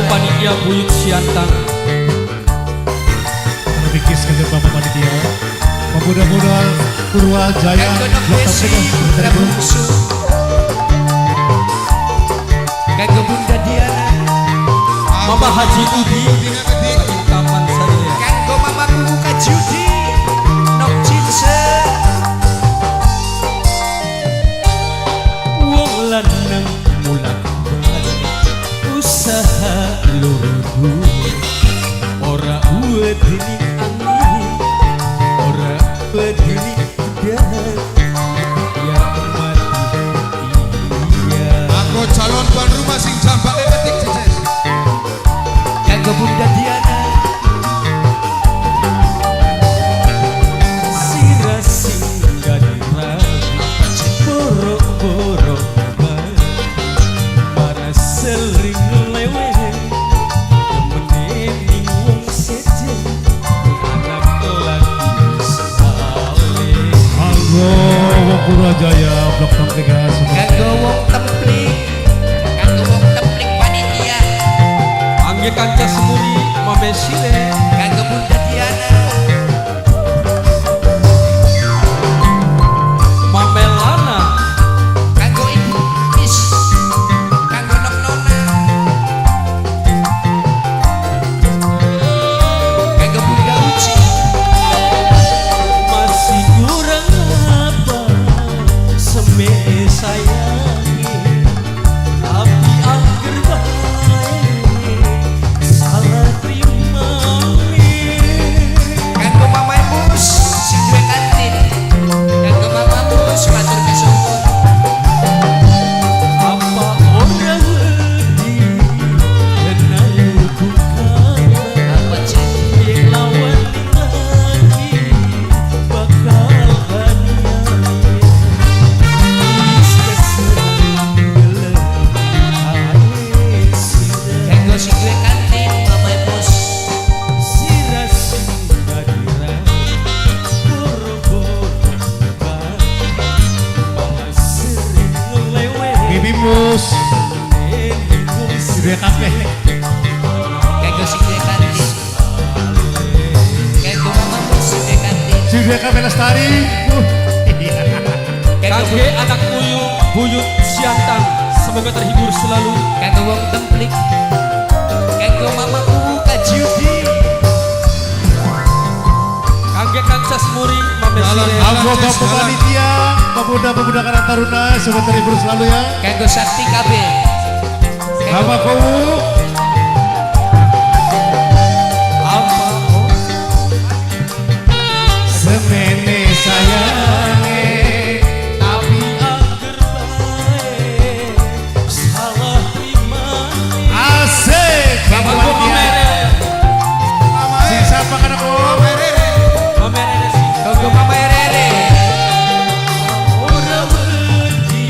panitia buyut siantang. Bikis kagak bapak panitia. Pemuda-muda Purwajaya Blok Bungsu kagak Bunda Diana Mama Haji Udi kapan saya kanggo mamaku Kak Judi Nok Cinse wong lanang mulak balik usaha loro ora wedeni angin ora wedeni udan ya mati iya aku calon tuan rumah sing jambake ketik jejes kanggo Bunda Diana sira singgah borok-borok para sering leweh temenin wong sejen anak lagi saleh Halo Purwajaya Blok 63 kanggo wong templik panitia angge kanca semuri mame sile kanggo Bunda Diana mame lana kanggo Ibu Is kanggo Nok Nona kanggo Bunda Uci masih kurang apa seme sayangi tapi angger bae salah terima kanggo Mama Mus sing duwe kantin kanggo Mama Mus matur kesuwun apa ora wedi kenal bukan apa cek yang lawan lagi bakal hanya kanggo sing duwe kantin Mama Mus Bibi Mus Sudah kafe kanggo sing duwe kantin kanggo Mama Mus sing duwe kantin Sudah kafe Lestari kanggo Kangge anak buyut siantang semoga terhibur selalu. kanggo wong templik kanggo mamaku Kak Judi Kangge kanca semuri mame sile Halo bapak panitia Pemuda-pemuda Karang Taruna semoga terhibur selalu ya. kanggo Sakti KB Nama kau apa semene sayange tapi angger bae salah terima asik bapak Mama panitia. Si siapa kan aku? mame rene sih kanggo Mama Rere ora wedi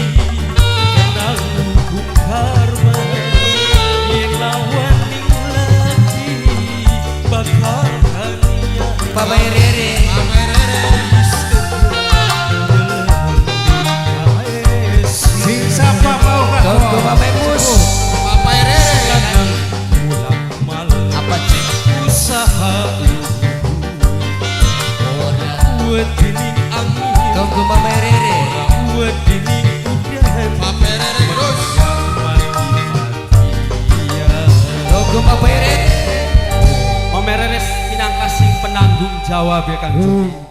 kenal hukum karma yang lawan ning lagi bakal hanya Mama Rere Si siapa mau kan? kanggo Mama Mus apa cek usaha ora wedini angin kanggo Mama Rere wedini udan terus mati-matian kanggo Mama Rere Mame Reres minangka sing penanggung jawab ya Kang Judi.